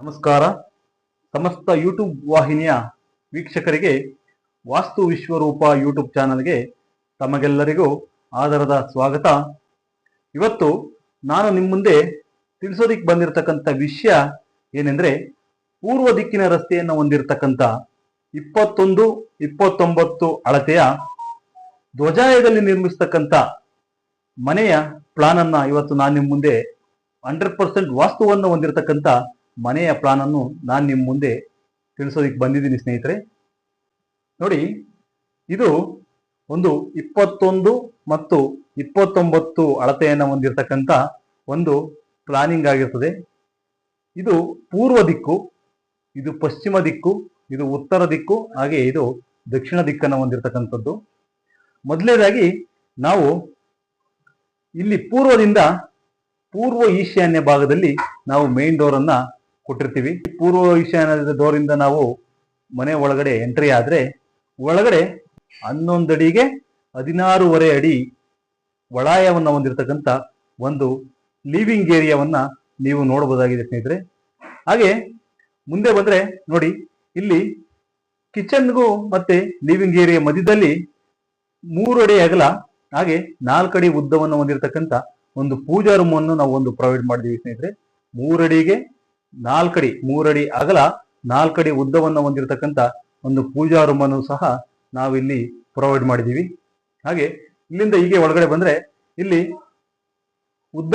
ನಮಸ್ಕಾರ. ಸಮಸ್ತ ಯೂಟ್ಯೂಬ್ ವಾಹಿನಿಯ ವೀಕ್ಷಕರಿಗೆ ವಾಸ್ತು ವಿಶ್ವರೂಪ ಯೂಟ್ಯೂಬ್ ಚಾನಲ್ಗೆ ತಮಗೆಲ್ಲರಿಗೂ ಆದರದ ಸ್ವಾಗತ. ಇವತ್ತು ನಾನು ನಿಮ್ಮ ಮುಂದೆ ತಿಳಿಸೋದಿಕ್ಕೆ ಬಂದಿರತಕ್ಕಂಥ ವಿಷಯ ಏನೆಂದ್ರೆ, ಪೂರ್ವ ದಿಕ್ಕಿನ ರಸ್ತೆಯನ್ನು ಹೊಂದಿರತಕ್ಕಂಥ 21-29 ಅಳತೆಯ ಧ್ವಜಾಯದಲ್ಲಿ ನಿರ್ಮಿಸ್ತಕ್ಕಂಥ ಮನೆಯ ಪ್ಲಾನ್ ಅನ್ನ ಇವತ್ತು ನಾನು ನಿಮ್ಮ ಮುಂದೆ 100% ವಾಸ್ತುವನ್ನು ಹೊಂದಿರತಕ್ಕಂಥ ಮನೆಯ ಪ್ಲಾನ್ ಅನ್ನು ನಾನು ನಿಮ್ಮ ಮುಂದೆ ತಿಳಿಸೋದಿಕ್ಕೆ ಬಂದಿದ್ದೀನಿ ಸ್ನೇಹಿತರೆ. ನೋಡಿ, ಇದು ಒಂದು 21 ಮತ್ತು 29 ಅಳತೆಯನ್ನು ಹೊಂದಿರತಕ್ಕಂಥ ಒಂದು ಪ್ಲಾನಿಂಗ್ ಆಗಿರ್ತದೆ. ಇದು ಪೂರ್ವ ದಿಕ್ಕು, ಇದು ಪಶ್ಚಿಮ ದಿಕ್ಕು, ಇದು ಉತ್ತರ ದಿಕ್ಕು, ಹಾಗೆ ಇದು ದಕ್ಷಿಣ ದಿಕ್ಕನ್ನು ಹೊಂದಿರತಕ್ಕಂಥದ್ದು. ಮೊದಲನೇದಾಗಿ ನಾವು ಇಲ್ಲಿ ಪೂರ್ವದಿಂದ ಪೂರ್ವ ಈಶಾನ್ಯ ಭಾಗದಲ್ಲಿ ನಾವು ಮೇನ್ ಡೋರ್ ಅನ್ನ ಕೊಟ್ಟಿರ್ತೀವಿ. ಪೂರ್ವ ಈಶಾನ್ಯ ಡೋರ್ ಇಂದ ನಾವು ಮನೆ ಒಳಗಡೆ ಎಂಟ್ರಿ ಆದ್ರೆ ಒಳಗಡೆ 11 ಅಡಿಗೆ 16.5 ಅಡಿ ಒಳಾಯವನ್ನ ಹೊಂದಿರತಕ್ಕಂಥ ಒಂದು ಲಿವಿಂಗ್ ಏರಿಯಾವನ್ನ ನೀವು ನೋಡಬಹುದಾಗಿದೆ ಸ್ನೇಹಿತರೆ. ಹಾಗೆ ಮುಂದೆ ಬಂದ್ರೆ ನೋಡಿ, ಇಲ್ಲಿ ಕಿಚನ್ಗೂ ಮತ್ತೆ ಲಿವಿಂಗ್ ಏರಿಯಾ ಮಧ್ಯದಲ್ಲಿ 3 ಅಡಿ ಅಗಲ ಹಾಗೆ 4 ಅಡಿ ಉದ್ದವನ್ನು ಹೊಂದಿರತಕ್ಕಂಥ ಒಂದು ಪೂಜಾ ರೂಮ್ ಅನ್ನು ನಾವು ಒಂದು ಪ್ರೊವೈಡ್ ಮಾಡಿದೀವಿ ಸ್ನೇಹಿತರೆ. 3 ಅಡಿಗೆ 4 ಅಡಿ, 3 ಅಡಿ ಅಗಲ 4 ಅಡಿ ಉದ್ದವನ್ನು ಹೊಂದಿರತಕ್ಕಂಥ ಒಂದು ಪೂಜಾ ರೂಮ್ ಅನ್ನು ಸಹ ನಾವಿಲ್ಲಿ ಪ್ರೊವೈಡ್ ಮಾಡಿದೀವಿ. ಹಾಗೆ ಇಲ್ಲಿಂದ ಹೀಗೆ ಒಳಗಡೆ ಬಂದ್ರೆ ಇಲ್ಲಿ ಉದ್ದ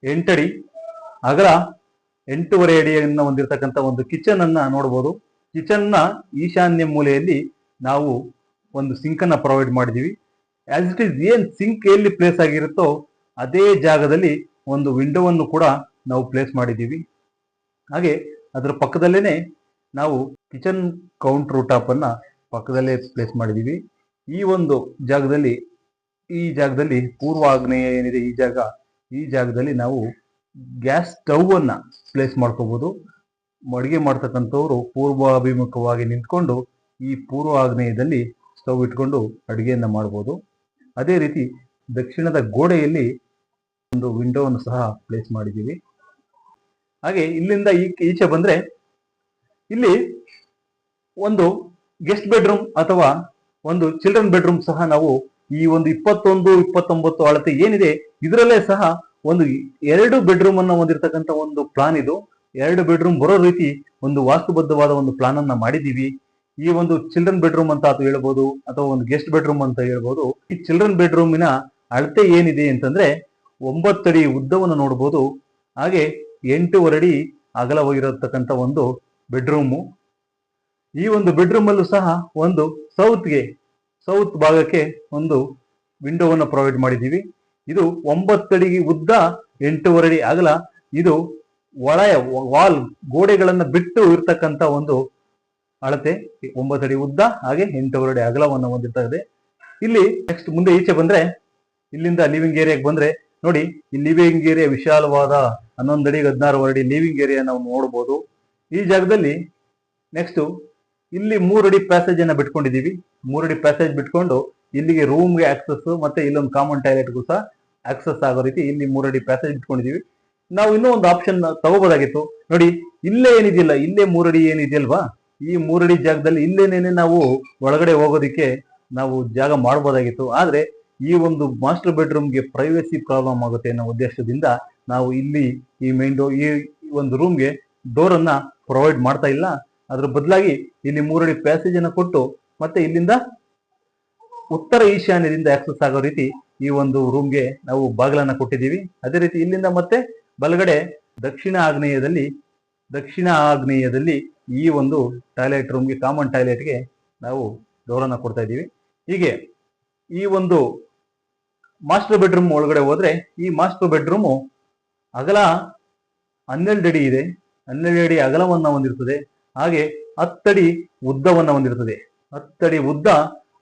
8 ಅಡಿ ಅಗಲ 8.5 ಅಡಿಯನ್ನು ಹೊಂದಿರತಕ್ಕಂಥ ಒಂದು ಕಿಚನ್ ಅನ್ನ ನೋಡಬಹುದು. ಕಿಚನ್ ನ ಈಶಾನ್ಯ ಮೂಲೆಯಲ್ಲಿ ನಾವು ಒಂದು ಸಿಂಕ್ ಅನ್ನ ಪ್ರೊವೈಡ್ ಮಾಡಿದೀವಿ. ಆಸ್ ಇಟ್ ಈಸ್ ಏನ್ ಸಿಂಕ್ ಎಲ್ಲಿ ಪ್ಲೇಸ್ ಆಗಿರುತ್ತೋ ಅದೇ ಜಾಗದಲ್ಲಿ ಒಂದು ವಿಂಡೋವನ್ನು ಕೂಡ ನಾವು ಪ್ಲೇಸ್ ಮಾಡಿದ್ದೀವಿ. ಹಾಗೆ ಅದರ ಪಕ್ಕದಲ್ಲೇನೆ ನಾವು ಕಿಚನ್ ಕೌಂಟರ್ ಟಾಪ್ ಅನ್ನ ಪಕ್ಕದಲ್ಲೇ ಪ್ಲೇಸ್ ಮಾಡಿದ್ದೀವಿ. ಈ ಒಂದು ಜಾಗದಲ್ಲಿ ಪೂರ್ವ ಆಗ್ನೇಯ ಏನಿದೆ ಈ ಜಾಗದಲ್ಲಿ ನಾವು ಗ್ಯಾಸ್ ಸ್ಟವ್ ಅನ್ನ ಪ್ಲೇಸ್ ಮಾಡ್ಕೋಬಹುದು. ಅಡುಗೆ ಮಾಡ್ತಕ್ಕಂಥವ್ರು ಪೂರ್ವಾಭಿಮುಖವಾಗಿ ನಿಂತ್ಕೊಂಡು ಈ ಪೂರ್ವ ಆಗ್ನೇಯದಲ್ಲಿ ಸ್ಟವ್ ಇಟ್ಕೊಂಡು ಅಡುಗೆಯನ್ನ ಮಾಡ್ಬೋದು. ಅದೇ ರೀತಿ ದಕ್ಷಿಣದ ಗೋಡೆಯಲ್ಲಿ ಒಂದು ವಿಂಡೋವನ್ನು ಸಹ ಪ್ಲೇಸ್ ಮಾಡಿದ್ದೀವಿ. ಹಾಗೆ ಇಲ್ಲಿಂದ ಈಚೆ ಬಂದ್ರೆ ಇಲ್ಲಿ ಒಂದು ಗೆಸ್ಟ್ ಬೆಡ್ರೂಮ್ ಅಥವಾ ಒಂದು ಚಿಲ್ಡ್ರನ್ ಬೆಡ್ರೂಮ್ ಸಹ ನಾವು ಈ ಒಂದು 21-29 ಅಳತೆ ಏನಿದೆ ಇದರಲ್ಲೇ ಸಹ ಒಂದು 2 ಬೆಡ್ರೂಮ್ ಅನ್ನ ಹೊಂದಿರತಕ್ಕಂಥ ಒಂದು ಪ್ಲಾನ್ ಇದು. 2 ಬೆಡ್ರೂಮ್ ಬರೋ ರೀತಿ ಒಂದು ವಾಸ್ತುಬದ್ಧವಾದ ಒಂದು ಪ್ಲಾನ್ ಅನ್ನ ಮಾಡಿದೀವಿ. ಈ ಒಂದು ಚಿಲ್ಡ್ರನ್ ಬೆಡ್ರೂಮ್ ಅಂತ ಅದು ಹೇಳ್ಬೋದು ಅಥವಾ ಒಂದು ಗೆಸ್ಟ್ ಬೆಡ್ರೂಮ್ ಅಂತ ಹೇಳ್ಬೋದು. ಈ ಚಿಲ್ಡ್ರನ್ ಬೆಡ್ರೂಮಿನ ಅಳತೆ ಏನಿದೆ ಅಂತಂದ್ರೆ 9 ಅಡಿ ಉದ್ದವನ್ನು ನೋಡಬಹುದು. ಹಾಗೆ 8.5 ಅಡಿ ಅಗಲವಾಗಿರತಕ್ಕಂಥ ಒಂದು ಬೆಡ್ರೂಮು. ಈ ಒಂದು ಬೆಡ್ರೂಮ್ ಅಲ್ಲೂ ಸಹ ಒಂದು ಸೌತ್ ಭಾಗಕ್ಕೆ ಒಂದು ವಿಂಡೋವನ್ನು ಪ್ರೊವೈಡ್ ಮಾಡಿದ್ದೀವಿ. ಇದು 9 ಅಡಿ ಉದ್ದ 8.5 ಅಡಿ ಅಗಲ. ಇದು ವಾಲ್ ಗೋಡೆಗಳನ್ನ ಬಿಟ್ಟು ಇರ್ತಕ್ಕಂಥ ಒಂದು ಅಳತೆ. 9 ಅಡಿ ಉದ್ದ ಹಾಗೆ 8.5 ಅಡಿ ಅಗಲವನ್ನು ಹೊಂದಿರ್ತದೆ. ಇಲ್ಲಿ ನೆಕ್ಸ್ಟ್ ಮುಂದೆ ಈಚೆ ಬಂದ್ರೆ ಇಲ್ಲಿಂದ ಲಿವಿಂಗ್ ಏರಿಯಾಗೆ ಬಂದ್ರೆ ನೋಡಿ, ಈ ಲಿವಿಂಗ್ ಏರಿಯಾ ವಿಶಾಲವಾದ 11 ಅಡಿ 16 ಅಡಿ ಲಿವಿಂಗ್ ಏರಿಯಾ ನಾವು ನೋಡಬಹುದು. ಈ ಜಾಗದಲ್ಲಿ ನೆಕ್ಸ್ಟ್ ಇಲ್ಲಿ 3 ಅಡಿ ಪ್ಯಾಸೇಜ್ ಅನ್ನ ಬಿಟ್ಕೊಂಡಿದೀವಿ. 3 ಅಡಿ ಪ್ಯಾಸೇಜ್ ಬಿಟ್ಕೊಂಡು ಇಲ್ಲಿಗೆ ರೂಮ್ಗೆ ಆಕ್ಸೆಸ್ ಮತ್ತೆ ಇಲ್ಲೊಂದು ಕಾಮನ್ ಟಾಯ್ಲೆಟ್ಗೂ ಸಹ ಆಕ್ಸೆಸ್ ಆಗೋ ರೀತಿ ಇಲ್ಲಿ 3 ಅಡಿ ಪ್ಯಾಸೇಜ್ ಬಿಟ್ಕೊಂಡಿದೀವಿ. ನಾವು ಇನ್ನೂ ಒಂದು ಆಪ್ಷನ್ ತಗೋಬಹುದಾಗಿತ್ತು. ನೋಡಿ, ಇಲ್ಲೇ ಏನಿದೆಯಲ್ಲ, ಇಲ್ಲೇ 3 ಅಡಿ ಏನಿದೆಯಲ್ವಾ, ಈ 3 ಅಡಿ ಜಾಗದಲ್ಲಿ ಇಲ್ಲೇನೇನೆ ನಾವು ಒಳಗಡೆ ಹೋಗೋದಿಕ್ಕೆ ನಾವು ಜಾಗ ಮಾಡಬಹುದಾಗಿತ್ತು. ಆದ್ರೆ ಈ ಒಂದು ಮಾಸ್ಟರ್ ಬೆಡ್ರೂಮ್ಗೆ ಪ್ರೈವಸಿ ಪ್ರಾಬ್ಲಮ್ ಆಗುತ್ತೆ ಅನ್ನೋ ಉದ್ದೇಶದಿಂದ ನಾವು ಇಲ್ಲಿ ಈ ಮೇನ್ ಡೋರ್ ಈ ಒಂದು ರೂಮ್ಗೆ ಡೋರ್ ಅನ್ನ ಪ್ರೊವೈಡ್ ಮಾಡ್ತಾ ಇಲ್ಲ. ಅದ್ರ ಬದಲಾಗಿ ಇಲ್ಲಿ 3 ಅಡಿ ಪ್ಯಾಸೇಜ್ ಅನ್ನ ಕೊಟ್ಟು ಮತ್ತೆ ಇಲ್ಲಿಂದ ಉತ್ತರ ಈಶಾನ್ಯದಿಂದ ಆಕ್ಸೆಸ್ ಆಗೋ ರೀತಿ ಈ ಒಂದು ರೂಮ್ಗೆ ನಾವು ಬಾಗಿಲನ್ನ ಕೊಟ್ಟಿದ್ದೀವಿ. ಅದೇ ರೀತಿ ಇಲ್ಲಿಂದ ಮತ್ತೆ ಬಲಗಡೆ ದಕ್ಷಿಣ ಆಗ್ನೇಯದಲ್ಲಿ ಈ ಒಂದು ಟಾಯ್ಲೆಟ್ ರೂಮ್ಗೆ ಕಾಮನ್ ಟಾಯ್ಲೆಟ್ಗೆ ನಾವು ಡೋರ್ ಅನ್ನ ಕೊಡ್ತಾ ಇದ್ದೀವಿ. ಹೀಗೆ ಈ ಒಂದು ಮಾಸ್ಟರ್ ಬೆಡ್ರೂಮ್ ಒಳಗಡೆ ಹೋದ್ರೆ ಈ ಮಾಸ್ಟರ್ ಬೆಡ್ರೂಮು ಅಗಲ 12 ಅಡಿ ಇದೆ. 12 ಅಡಿ ಅಗಲವನ್ನ ಹೊಂದಿರ್ತದೆ. ಹಾಗೆ 10 ಅಡಿ ಉದ್ದವನ್ನ ಹೊಂದಿರ್ತದೆ. 10 ಅಡಿ ಉದ್ದ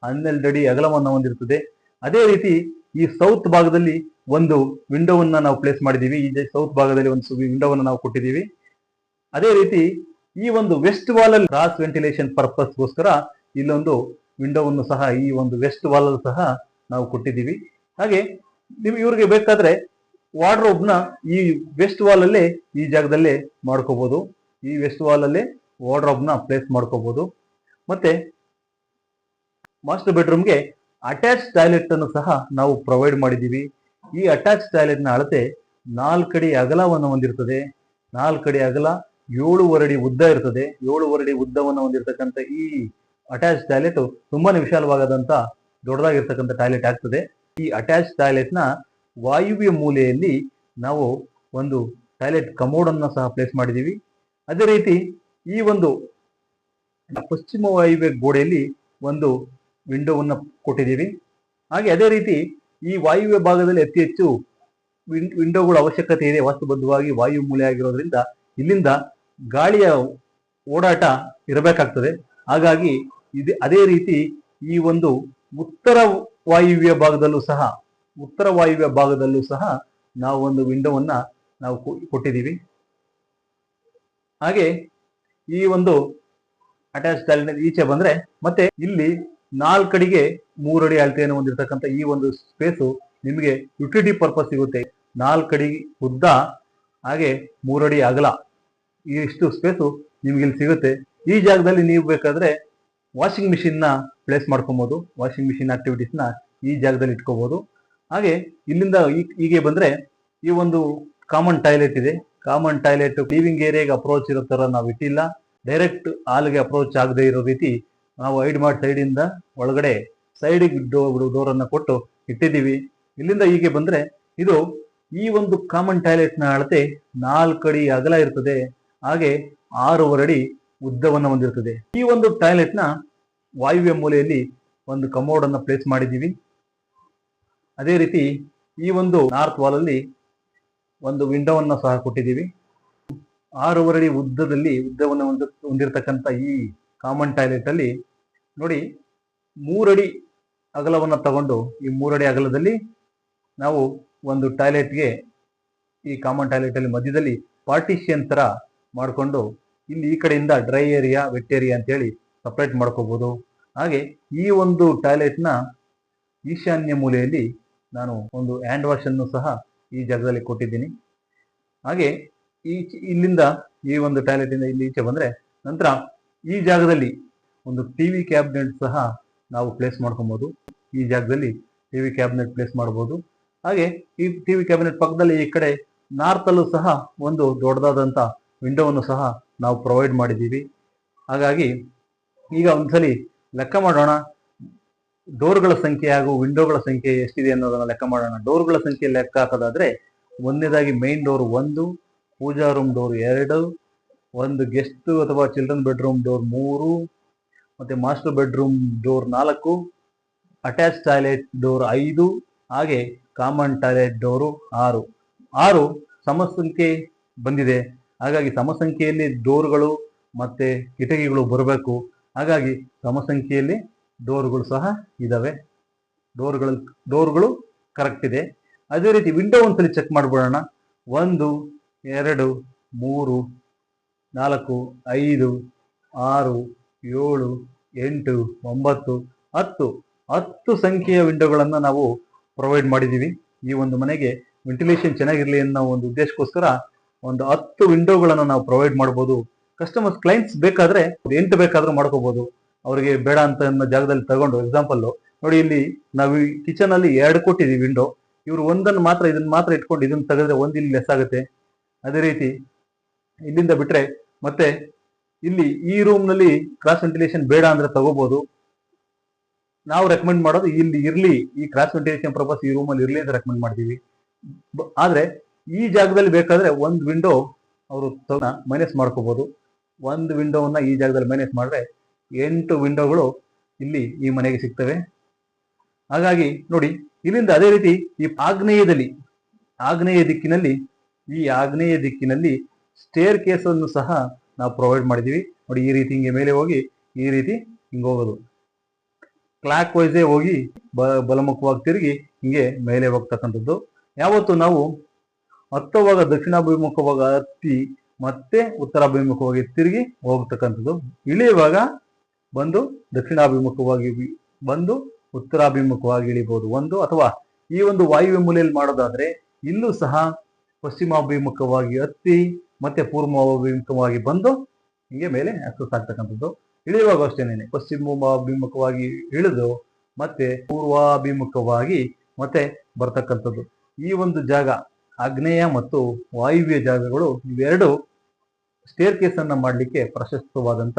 12 ಅಡಿ ಅಗಲವನ್ನ ಹೊಂದಿರ್ತದೆ. ಅದೇ ರೀತಿ ಈ ಸೌತ್ ಭಾಗದಲ್ಲಿ ಒಂದು ವಿಂಡೋವನ್ನ ನಾವು ಪ್ಲೇಸ್ ಮಾಡಿದೀವಿ. ಈ ಸೌತ್ ಭಾಗದಲ್ಲಿ ಒಂದು ವಿಂಡೋವನ್ನ ನಾವು ಕೊಟ್ಟಿದ್ದೀವಿ. ಅದೇ ರೀತಿ ಈ ಒಂದು ವೆಸ್ಟ್ ವಾಲ್ ಅಲ್ಲಿ ಕ್ರಾಸ್ ವೆಂಟಿಲೇಷನ್ ಪರ್ಪಸ್ಗೋಸ್ಕರ ಇಲ್ಲೊಂದು ವಿಂಡೋವನ್ನು ಸಹ ಈ ಒಂದು ವೆಸ್ಟ್ ವಾಲ್ ಅಲ್ಲಿ ಸಹ ನಾವು ಕೊಟ್ಟಿದ್ದೀವಿ. ಹಾಗೆ ಇವ್ರಿಗೆ ಬೇಕಾದ್ರೆ ವಾರ್ಡ್ರೋಬ್ ನ ಈ ವೆಸ್ಟ್ ವಾಲ್ ಅಲ್ಲೇ ಈ ಜಾಗದಲ್ಲೇ ಮಾಡ್ಕೋಬಹುದು. ಈ ವೆಸ್ಟ್ ವಾಲ್ ಅಲ್ಲಿ ವಾರ್ಡ್ರೋಬ್ ನ ಪ್ಲೇಸ್ ಮಾಡ್ಕೋಬಹುದು. ಮತ್ತೆ ಮಾಸ್ಟರ್ ಬೆಡ್ರೂಮ್ಗೆ ಅಟ್ಯಾಚ್ ಟಾಯ್ಲೆಟ್ ಅನ್ನು ಸಹ ನಾವು ಪ್ರೊವೈಡ್ ಮಾಡಿದ್ದೀವಿ. ಈ ಅಟ್ಯಾಚ್ ಟಾಯ್ಲೆಟ್ ನ ಅಳತೆ 4 ಅಡಿ ಅಗಲವನ್ನು ಹೊಂದಿರುತ್ತದೆ. 4 ಅಡಿ ಅಗಲ, 7.5 ಅಡಿ ಉದ್ದ ಇರ್ತದೆ. 7.5 ಅಡಿ ಉದ್ದವನ್ನು ಹೊಂದಿರತಕ್ಕಂಥ ಈ ಅಟ್ಯಾಚ್ ಟಾಯ್ಲೆಟ್ ತುಂಬಾನೇ ವಿಶಾಲವಾದಂತ ದೊಡ್ಡದಾಗಿರ್ತಕ್ಕಂಥ ಟಾಯ್ಲೆಟ್ ಆಗ್ತದೆ. ಈ ಅಟ್ಯಾಚ್ ಟಾಯ್ಲೆಟ್ ನ ವಾಯುವ್ಯ ಮೂಲೆಯಲ್ಲಿ ನಾವು ಒಂದು ಟಾಯ್ಲೆಟ್ ಕಮೋಡ್ ಅನ್ನ ಸಹ ಪ್ಲೇಸ್ ಮಾಡಿದ್ದೀವಿ. ಅದೇ ರೀತಿ ಈ ಒಂದು ಪಶ್ಚಿಮ ವಾಯುವ್ಯ ಗೋಡೆಯಲ್ಲಿ ಒಂದು ವಿಂಡೋವನ್ನ ಕೊಟ್ಟಿದ್ದೀವಿ. ಹಾಗೆ ಅದೇ ರೀತಿ ಈ ವಾಯುವ್ಯ ಭಾಗದಲ್ಲಿ ಅತಿ ಹೆಚ್ಚು ವಿಂಡೋಗಳ ಅವಶ್ಯಕತೆ ಇದೆ. ವಾಸ್ತುಬದ್ಧವಾಗಿ ವಾಯು ಮೂಲೆ ಆಗಿರೋದ್ರಿಂದ ಇಲ್ಲಿಂದ ಗಾಳಿಯ ಓಡಾಟ ಇರಬೇಕಾಗ್ತದೆ. ಹಾಗಾಗಿ ಅದೇ ರೀತಿ ಈ ಒಂದು ಉತ್ತರ ವಾಯುವ್ಯ ಭಾಗದಲ್ಲೂ ಸಹ ನಾವು ಒಂದು ವಿಂಡೋವನ್ನ ನಾವು ಕೊಟ್ಟಿದ್ದೀವಿ. ಹಾಗೆ ಈ ಒಂದು ಅಟ್ಯಾಚ್ ಟಾಯ್ಲೆಟ್ ಈಚೆ ಬಂದ್ರೆ ಮತ್ತೆ ಇಲ್ಲಿ 4 ಅಡಿಗೆ 3 ಅಡಿ ಅಳತೆಯನ್ನು ಹೊಂದಿರತಕ್ಕಂಥ ಈ ಒಂದು ಸ್ಪೇಸು ನಿಮಗೆ ಯುಟಿಲಿಟಿ ಪರ್ಪಸ್ ಸಿಗುತ್ತೆ. 4 ಅಡಿ ಉದ್ದ ಹಾಗೆ 3 ಅಡಿ ಅಗಲ ಇಷ್ಟು ಸ್ಪೇಸು ನಿಮ್ಗೆ ಇಲ್ಲಿ ಸಿಗುತ್ತೆ. ಈ ಜಾಗದಲ್ಲಿ ನೀವು ಬೇಕಾದ್ರೆ ವಾಷಿಂಗ್ ಮಿಷಿನ್ ನ ಪ್ಲೇಸ್ ಮಾಡ್ಕೊಬಹುದು. ವಾಷಿಂಗ್ ಮಿಷಿನ್ ಆಕ್ಟಿವಿಟೀಸ್ ನ ಈ ಜಾಗದಲ್ಲಿ ಇಟ್ಕೋಬಹುದು. ಹಾಗೆ ಇಲ್ಲಿಂದ ಹೀಗೆ ಬಂದ್ರೆ ಈ ಒಂದು ಕಾಮನ್ ಟಾಯ್ಲೆಟ್ ಇದೆ. ಕಾಮನ್ ಟಾಯ್ಲೆಟ್ ಲಿವಿಂಗ್ ಏರಿಯಾಗೆ ಅಪ್ರೋಚ್ ಇರೋ ತರ ನಾವು ಇಟ್ಟಿಲ್ಲ. ಡೈರೆಕ್ಟ್ ಹಾಲ್ಗೆ ಅಪ್ರೋಚ್ ಆಗದೆ ಇರೋ ರೀತಿ ನಾವು ಹೈಡ್ ಮಾಡಿ ಸೈಡ್ ಇಂದ ಒಳಗಡೆ ಸೈಡ್ ಡೋರ್ ಅನ್ನ ಕೊಟ್ಟು ಇಟ್ಟಿದ್ದೀವಿ. ಇಲ್ಲಿಂದ ಹೀಗೆ ಬಂದ್ರೆ ಇದು ಈ ಒಂದು ಕಾಮನ್ ಟಾಯ್ಲೆಟ್ ನ ಅಳತೆ 4 ಅಡಿ ಅಗಲ ಇರ್ತದೆ. ಹಾಗೆ 6.5 ಅಡಿ ಉದ್ದವನ್ನು ಹೊಂದಿರ್ತದೆ. ಈ ಒಂದು ಟಾಯ್ಲೆಟ್ ನ ವಾಯುವ್ಯ ಮೂಲೆಯಲ್ಲಿ ಒಂದು ಕಮೋಡ್ ಅನ್ನ ಪ್ಲೇಸ್ ಮಾಡಿದ್ದೀವಿ. ಅದೇ ರೀತಿ ಈ ಒಂದು ನಾರ್ತ್ ವಾಲ್ ಅಲ್ಲಿ ಒಂದು ವಿಂಡೋವನ್ನ ಸಹ ಕೊಟ್ಟಿದ್ದೀವಿ. 6.5 ಅಡಿ ಉದ್ದವನ್ನು ಹೊಂದಿರತಕ್ಕಂಥ ಈ ಕಾಮನ್ ಟಾಯ್ಲೆಟ್ ಅಲ್ಲಿ ನೋಡಿ 3 ಅಡಿ ಅಗಲವನ್ನು ತಗೊಂಡು ಈ 3 ಅಡಿ ಅಗಲದಲ್ಲಿ ನಾವು ಒಂದು ಟಾಯ್ಲೆಟ್ಗೆ ಈ ಕಾಮನ್ ಟಾಯ್ಲೆಟ್ ಅಲ್ಲಿ ಮಧ್ಯದಲ್ಲಿ ಪಾರ್ಟಿಷಿಯನ್ ತರ ಮಾಡಿಕೊಂಡು ಇಲ್ಲಿ ಈ ಕಡೆಯಿಂದ ಡ್ರೈ ಏರಿಯಾ, ವೆಟ್ ಏರಿಯಾ ಅಂತ ಹೇಳಿ ಸಪರೇಟ್ ಮಾಡ್ಕೋಬಹುದು. ಹಾಗೆ ಈ ಒಂದು ಟಾಯ್ಲೆಟ್ ನ ಈಶಾನ್ಯ ಮೂಲೆಯಲ್ಲಿ ನಾನು ಒಂದು ಹ್ಯಾಂಡ್ ವಾಶ್ ಅನ್ನು ಸಹ ಈ ಜಾಗದಲ್ಲಿ ಕೊಟ್ಟಿದ್ದೀನಿ. ಹಾಗೆ ಇಲ್ಲಿಂದ ಈ ಒಂದು ಟಾಯ್ಲೆಟ್ ಇಂದ ಇಲ್ಲಿ ಈಚೆ ಬಂದ್ರೆ ನಂತರ ಈ ಜಾಗದಲ್ಲಿ ಒಂದು ಟಿವಿ ಕ್ಯಾಬಿನೆಟ್ ಸಹ ನಾವು ಪ್ಲೇಸ್ ಮಾಡ್ಕೊಬಹುದು. ಈ ಜಾಗದಲ್ಲಿ ಟಿವಿ ಕ್ಯಾಬಿನೆಟ್ ಪ್ಲೇಸ್ ಮಾಡಬಹುದು. ಹಾಗೆ ಈ ಟಿವಿ ಕ್ಯಾಬಿನೆಟ್ ಪಕ್ಕದಲ್ಲಿ ಈ ಕಡೆ ನಾರ್ತ್ ಅಲ್ಲೂ ಸಹ ಒಂದು ದೊಡ್ಡದಾದಂತ ವಿಂಡೋವನ್ನು ಸಹ ನಾವು ಪ್ರೊವೈಡ್ ಮಾಡಿದ್ದೀವಿ. ಹಾಗಾಗಿ ಈಗ ಒಂದ್ಸಲಿ ಲೆಕ್ಕ ಮಾಡೋಣ. ಡೋರ್ಗಳ ಸಂಖ್ಯೆ ಹಾಗೂ ವಿಂಡೋಗಳ ಸಂಖ್ಯೆ ಎಷ್ಟಿದೆ ಅನ್ನೋದನ್ನ ಲೆಕ್ಕ ಮಾಡೋಣ. ಡೋರ್ಗಳ ಸಂಖ್ಯೆ ಲೆಕ್ಕ ಹಾಕೋದಾದ್ರೆ ಒಂದನೇದಾಗಿ ಮೈನ್ ಡೋರ್ 1, ಪೂಜಾ ರೂಮ್ ಡೋರ್ 2, ಒಂದು ಗೆಸ್ಟ್ ಅಥವಾ ಚಿಲ್ಡ್ರನ್ ಬೆಡ್ರೂಮ್ ಡೋರ್ 3, ಮತ್ತೆ master bedroom door 4, attach toilet door 5, ಹಾಗೆ ಕಾಮನ್ ಟಾಯ್ಲೆಟ್ ಡೋರು 6 ಸಮಸಂಖ್ಯೆ ಬಂದಿದೆ. ಹಾಗಾಗಿ ಸಮಸಂಖ್ಯೆಯಲ್ಲಿ ಡೋರ್ಗಳು ಮತ್ತೆ ಕಿಟಕಿಗಳು ಬರಬೇಕು. ಹಾಗಾಗಿ ಸಮಸಂಖ್ಯೆಯಲ್ಲಿ ಡೋರ್ಗಳು ಸಹ ಇದಾವೆ. ಡೋರ್ಗಳು ಕರೆಕ್ಟ್ ಇದೆ. ಅದೇ ರೀತಿ ವಿಂಡೋ ಒಂದ್ಸಲಿ ಚೆಕ್ ಮಾಡ್ಬಿಡೋಣ. 1, 2, 3, 4, 5, 6, 7, 8, 9, 10 ಸಂಖ್ಯೆಯ ವಿಂಡೋಗಳನ್ನ ನಾವು ಪ್ರೊವೈಡ್ ಮಾಡಿದ್ದೀವಿ. ಈ ಒಂದು ಮನೆಗೆ ವೆಂಟಿಲೇಷನ್ ಚೆನ್ನಾಗಿರ್ಲಿ ಅನ್ನೋ ಒಂದು ಉದ್ದೇಶಕ್ಕೋಸ್ಕರ ಒಂದು 10 ವಿಂಡೋಗಳನ್ನು ನಾವು ಪ್ರೊವೈಡ್ ಮಾಡ್ಬೋದು. ಕಸ್ಟಮರ್ಸ್ ಕ್ಲೈಂಟ್ಸ್ ಬೇಕಾದ್ರೆ 8 ಬೇಕಾದ್ರೂ ಮಾಡ್ಕೋಬಹುದು. ಅವರಿಗೆ ಬೇಡ ಅಂತ ಅನ್ನೋ ಜಾಗದಲ್ಲಿ ತಗೊಂಡು ಎಕ್ಸಾಂಪಲ್ ನೋಡಿ, ಇಲ್ಲಿ ನಾವು ಈ ಕಿಚನ್ ಅಲ್ಲಿ 2 ಕೊಟ್ಟಿದ್ದೀವಿ ವಿಂಡೋ. ಇವರು ಇದನ್ನ ಮಾತ್ರ ಇಟ್ಕೊಂಡು ಇದನ್ನ ತೆಗೆದ್ರೆ ಒಂದು ಇಲ್ಲಿ ಲೆಸ್ ಆಗುತ್ತೆ. ಅದೇ ರೀತಿ ಇಲ್ಲಿಂದ ಬಿಟ್ರೆ ಮತ್ತೆ ಇಲ್ಲಿ ಈ ರೂಮ್ ನಲ್ಲಿ ಕ್ರಾಸ್ ವೆಂಟಿಲೇಷನ್ ಬೇಡ ಅಂದ್ರೆ ತಗೋಬಹುದು. ನಾವು ರೆಕಮೆಂಡ್ ಮಾಡೋದು ಇಲ್ಲಿ ಇರ್ಲಿ, ಈ ಕ್ರಾಸ್ ವೆಂಟಿಲೇಷನ್ ಪರ್ಪಸ್ ಈ ರೂಮ್ ಅಲ್ಲಿ ಇರ್ಲಿ ಅಂತ ರೆಕಮೆಂಡ್ ಮಾಡ್ತೀವಿ. ಆದ್ರೆ ಈ ಜಾಗದಲ್ಲಿ ಬೇಕಾದ್ರೆ ಒಂದು ವಿಂಡೋ ಅವರು ಮೈನಸ್ ಮಾಡ್ಕೋಬಹುದು. ಒಂದು ವಿಂಡೋವನ್ನ ಈ ಜಾಗದಲ್ಲಿ ಮೈನಸ್ ಮಾಡಿದ್ರೆ 8 ವಿಂಡೋಗಳು ಇಲ್ಲಿ ಈ ಮನೆಗೆ ಸಿಗ್ತವೆ. ಹಾಗಾಗಿ ನೋಡಿ ಇಲ್ಲಿಂದ ಅದೇ ರೀತಿ ಈ ಆಗ್ನೇಯ ದಿಕ್ಕಿನಲ್ಲಿ ಸ್ಟೇರ್ ಕೇಸ್ ಅನ್ನು ಸಹ ನಾವು ಪ್ರೊವೈಡ್ ಮಾಡಿದೀವಿ. ನೋಡಿ ಈ ರೀತಿ ಹಿಂಗೆ ಮೇಲೆ ಹೋಗಿ ಈ ರೀತಿ ಹಿಂಗೆ ಹೋಗೋದು, ಕ್ಲಾಕ್ ವೈಸೇ ಹೋಗಿ ಬಲಮುಖವಾಗಿ ತಿರುಗಿ ಹಿಂಗೆ ಮೇಲೆ ಹೋಗ್ತಕ್ಕಂಥದ್ದು. ಯಾವತ್ತು ನಾವು ಹತ್ತುವಾಗ ದಕ್ಷಿಣಾಭಿಮುಖವಾಗಿ ಹತ್ತಿ ಮತ್ತೆ ಉತ್ತರಾಭಿಮುಖವಾಗಿ ತಿರುಗಿ ಹೋಗ್ತಕ್ಕಂಥದ್ದು, ಇಳಿಯುವಾಗ ಬಂದು ದಕ್ಷಿಣಾಭಿಮುಖವಾಗಿ ಬಂದು ಉತ್ತರಾಭಿಮುಖವಾಗಿ ಇಳಿಬಹುದು. ಒಂದು ಅಥವಾ ಈ ಒಂದು ವಾಯುವ್ಯ ಮೂಲೆಯಲ್ಲಿ ಮಾಡೋದಾದ್ರೆ ಇಲ್ಲೂ ಸಹ ಪಶ್ಚಿಮಾಭಿಮುಖವಾಗಿ ಹತ್ತಿ ಮತ್ತೆ ಪೂರ್ವಾಭಿಮುಖವಾಗಿ ಬಂದು ಹಿಂಗೆ ಮೇಲೆ ಆಕ್ಸಸ್ ಆಗ್ತಕ್ಕಂಥದ್ದು. ಇಳಿಯುವಾಗ ಅಷ್ಟೇನೆ ಪಶ್ಚಿಮಾಭಿಮುಖವಾಗಿ ಇಳಿದು ಮತ್ತೆ ಪೂರ್ವಾಭಿಮುಖವಾಗಿ ಮತ್ತೆ ಬರ್ತಕ್ಕಂಥದ್ದು. ಈ ಒಂದು ಜಾಗ ಆಗ್ನೇಯ ಮತ್ತು ವಾಯುವ್ಯ ಜಾಗಗಳು ಇವೆರಡು ಸ್ಟೇರ್ ಕೇಸ್ ಅನ್ನ ಮಾಡಲಿಕ್ಕೆ ಪ್ರಶಸ್ತವಾದಂತ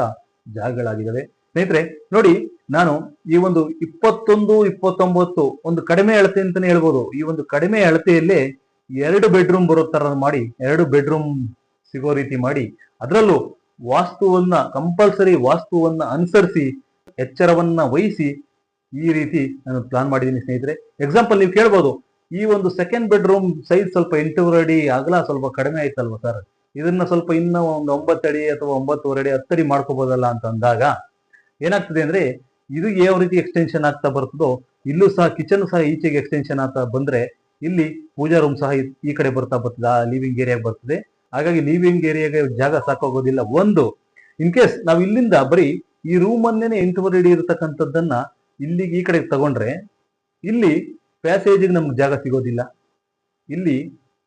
ಜಾಗಗಳಾಗಿದ್ದಾವೆ. ಸ್ನೇಹಿತರೆ ನೋಡಿ, ನಾನು ಈ ಒಂದು 21, 29 ಒಂದು ಕಡಿಮೆ ಅಳತೆ ಅಂತಾನೆ ಹೇಳ್ಬೋದು. ಈ ಒಂದು ಕಡಿಮೆ ಅಳತೆಯಲ್ಲೇ 2 ಬೆಡ್ರೂಮ್ ಬರೋ ತರ ಮಾಡಿ, 2 ಬೆಡ್ರೂಮ್ ಸಿಗೋ ರೀತಿ ಮಾಡಿ, ಅದರಲ್ಲೂ ವಾಸ್ತುವನ್ನ ಕಂಪಲ್ಸರಿ ವಾಸ್ತುವನ್ನ ಅನುಸರಿಸಿ ಎಚ್ಚರವನ್ನ ವಹಿಸಿ ಈ ರೀತಿ ನಾನು ಪ್ಲಾನ್ ಮಾಡಿದ್ದೀನಿ ಸ್ನೇಹಿತರೆ. ಎಕ್ಸಾಂಪಲ್ ನೀವು ಕೇಳ್ಬೋದು, ಈ ಒಂದು ಸೆಕೆಂಡ್ ಬೆಡ್ರೂಮ್ ಸೈಜ್ ಸ್ವಲ್ಪ 8 ಅಡಿ ಅಗಲ ಸ್ವಲ್ಪ ಕಡಿಮೆ ಆಯ್ತಲ್ವ ಸರ್, ಇದನ್ನ ಸ್ವಲ್ಪ ಇನ್ನ ಒಂದು 9 ಅಡಿ ಅಥವಾ 9.5 ಅಡಿ 10 ಅಡಿ ಮಾಡ್ಕೋಬಹುದಲ್ಲ ಅಂತ ಅಂದಾಗ ಏನಾಗ್ತದೆ ಅಂದ್ರೆ, ಇದು ಯಾವ ರೀತಿ ಎಕ್ಸ್ಟೆನ್ಷನ್ ಆಗ್ತಾ ಬರ್ತದೋ ಇಲ್ಲೂ ಸಹ ಕಿಚನ್ ಸಹ ಈಚೆಗೆ ಎಕ್ಸ್ಟೆನ್ಷನ್ ಆಗ್ತಾ ಬಂದ್ರೆ ಇಲ್ಲಿ ಪೂಜಾ ರೂಮ್ ಸಹ ಈ ಕಡೆ ಬರ್ತಾ ಬರ್ತದೆ, ಲಿವಿಂಗ್ ಏರಿಯಾಗೆ ಬರ್ತದೆ. ಹಾಗಾಗಿ ಲಿವಿಂಗ್ ಏರಿಯಾಗೆ ಜಾಗ ಸಾಕಾಗೋದಿಲ್ಲ. ಒಂದು ಇನ್ ಕೇಸ್ ನಾವು ಇಲ್ಲಿಂದ ಬರೀ ಈ ರೂಮ್ ಅನ್ನೇನೆ 8.5 ಅಡಿ ಇರತಕ್ಕಂಥದ್ದನ್ನ ಇಲ್ಲಿಗೆ ಈ ಕಡೆ ತಗೊಂಡ್ರೆ ಇಲ್ಲಿ ಪ್ಯಾಸೇಜಿಗೆ ನಮ್ಗೆ ಜಾಗ ಸಿಗೋದಿಲ್ಲ. ಇಲ್ಲಿ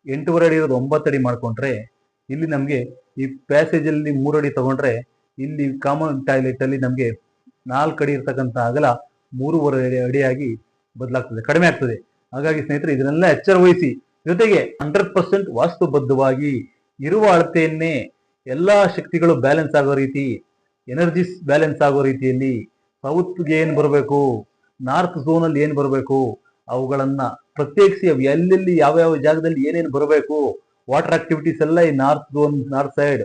8.5 ಅಡಿ ಇರೋದು 9 ಅಡಿ ಮಾಡ್ಕೊಂಡ್ರೆ ಇಲ್ಲಿ ನಮ್ಗೆ ಈ ಪ್ಯಾಸೇಜ್ ಅಲ್ಲಿ 3 ಅಡಿ ತಗೊಂಡ್ರೆ ಇಲ್ಲಿ ಕಾಮನ್ ಟಾಯ್ಲೆಟ್ ಅಲ್ಲಿ ನಮ್ಗೆ 4 ಅಡಿ ಇರ್ತಕ್ಕಂಥ ಅಗಲ 3.5 ಅಡಿಯಾಗಿ ಬದಲಾಗ್ತದೆ, ಕಡಿಮೆ ಆಗ್ತದೆ. ಹಾಗಾಗಿ ಸ್ನೇಹಿತರೆ ಇದನ್ನೆಲ್ಲ ಎಚ್ಚರ ವಹಿಸಿ, ಜೊತೆಗೆ 100% ವಾಸ್ತುಬದ್ಧವಾಗಿ ಇರುವ ಅಳತೆಯನ್ನೇ ಎಲ್ಲಾ ಶಕ್ತಿಗಳು ಬ್ಯಾಲೆನ್ಸ್ ಆಗೋ ರೀತಿ, ಎನರ್ಜಿಸ್ ಬ್ಯಾಲೆನ್ಸ್ ಆಗೋ ರೀತಿಯಲ್ಲಿ ಸೌತ್ಗೆ ಏನ್ ಬರಬೇಕು, ನಾರ್ತ್ ಝೋನ್ ಅಲ್ಲಿ ಏನ್ ಬರಬೇಕು, ಅವುಗಳನ್ನ ಪ್ರತ್ಯೇಕಿಸಿ ಎಲ್ಲೆಲ್ಲಿ ಯಾವ್ಯಾವ ಜಾಗದಲ್ಲಿ ಏನೇನು ಬರಬೇಕು, ವಾಟರ್ ಆಕ್ಟಿವಿಟೀಸ್ ಎಲ್ಲ ಈ ನಾರ್ತ್ ಝೋನ್, ನಾರ್ತ್ ಸೈಡ್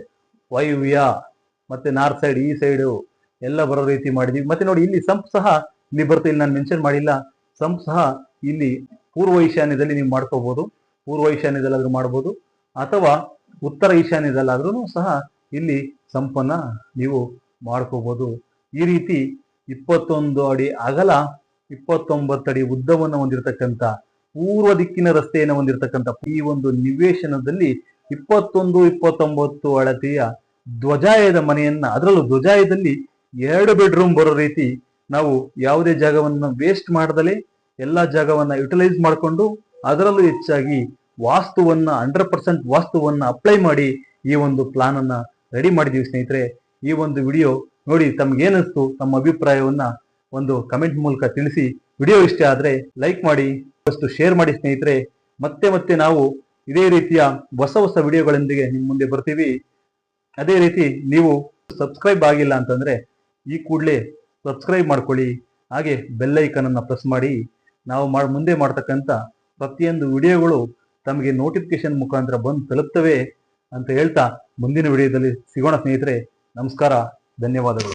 ವಾಯುವ್ಯ ಮತ್ತೆ ನಾರ್ತ್ ಸೈಡ್ ಈ ಸೈಡು ಎಲ್ಲ ಬರೋ ರೀತಿ ಮಾಡಿದೀವಿ. ಮತ್ತೆ ನೋಡಿ ಇಲ್ಲಿ ಸಂಪ್ ಸಹ ಇಲ್ಲಿ ಬರುತ್ತೆ, ಇಲ್ಲಿ ನಾನು ಮೆನ್ಷನ್ ಮಾಡಿಲ್ಲ. ಸಂಪ್ ಸಹ ಇಲ್ಲಿ ಪೂರ್ವ ಈಶಾನ್ಯದಲ್ಲಿ ನೀವು ಮಾಡ್ಕೋಬಹುದು, ಪೂರ್ವ ಈಶಾನ್ಯದಲ್ಲಾದ್ರೂ ಮಾಡ್ಬೋದು ಅಥವಾ ಉತ್ತರ ಈಶಾನ್ಯದಲ್ಲಾದ್ರೂ ಸಹ ಇಲ್ಲಿ ಸಂಪನ್ನ ನೀವು ಮಾಡ್ಕೋಬಹುದು. ಈ ರೀತಿ 21 ಅಡಿ ಅಗಲ 29 ಅಡಿ ಉದ್ದವನ್ನು ಹೊಂದಿರತಕ್ಕಂಥ ಪೂರ್ವ ದಿಕ್ಕಿನ ರಸ್ತೆಯನ್ನು ಹೊಂದಿರತಕ್ಕಂಥ ಈ ಒಂದು ನಿವೇಶನದಲ್ಲಿ 21, 29 ಅಳತೆಯ ಧ್ವಜಾಯದ ಮನೆಯನ್ನ, ಅದರಲ್ಲೂ ಧ್ವಜಾಯದಲ್ಲಿ 2 ಬೆಡ್ರೂಮ್ ಬರೋ ರೀತಿ ನಾವು ಯಾವುದೇ ಜಾಗವನ್ನ ವೇಸ್ಟ್ ಮಾಡದಲೇ ಎಲ್ಲಾ ಜಾಗವನ್ನ ಯುಟಿಲೈಸ್ ಮಾಡಿಕೊಂಡು ಅದರಲ್ಲೂ ಹೆಚ್ಚಾಗಿ ವಾಸ್ತುವನ್ನ 100% ವಾಸ್ತುವನ್ನ ಅಪ್ಲೈ ಮಾಡಿ ಈ ಒಂದು ಪ್ಲಾನ್ ಅನ್ನ ರೆಡಿ ಮಾಡಿದೀವಿ ಸ್ನೇಹಿತರೆ. ಈ ಒಂದು ವಿಡಿಯೋ ನೋಡಿ ತಮ್ಗೇನಿಸ್ತು, ತಮ್ಮ ಅಭಿಪ್ರಾಯವನ್ನ ಒಂದು ಕಮೆಂಟ್ ಮೂಲಕ ತಿಳಿಸಿ. ವಿಡಿಯೋ ಇಷ್ಟ ಆದ್ರೆ ಲೈಕ್ ಮಾಡಿ, ಶೇರ್ ಮಾಡಿ ಸ್ನೇಹಿತರೆ. ಮತ್ತೆ ನಾವು ಇದೇ ರೀತಿಯ ಹೊಸ ವಿಡಿಯೋಗಳೊಂದಿಗೆ ನಿಮ್ಮ ಮುಂದೆ ಬರ್ತೀವಿ. ಅದೇ ರೀತಿ ನೀವು ಸಬ್ಸ್ಕ್ರೈಬ್ ಆಗಿಲ್ಲ ಅಂತಂದ್ರೆ ಈ ಕೂಡಲೇ ಸಬ್ಸ್ಕ್ರೈಬ್ ಮಾಡ್ಕೊಳ್ಳಿ, ಹಾಗೆ ಬೆಲ್ ಐಕನ್ ಅನ್ನ ಪ್ರೆಸ್ ಮಾಡಿ. ನಾವು ಮುಂದೆ ಮಾಡ್ತಕ್ಕಂಥ ಪ್ರತಿಯೊಂದು ವಿಡಿಯೋಗಳು ತಮಗೆ ನೋಟಿಫಿಕೇಶನ್ ಮುಖಾಂತರ ಬಂದು ತಲುಪ್ತವೆ ಅಂತ ಹೇಳ್ತಾ ಮುಂದಿನ ವಿಡಿಯೋದಲ್ಲಿ ಸಿಗೋಣ ಸ್ನೇಹಿತರೆ. ನಮಸ್ಕಾರ, ಧನ್ಯವಾದಗಳು.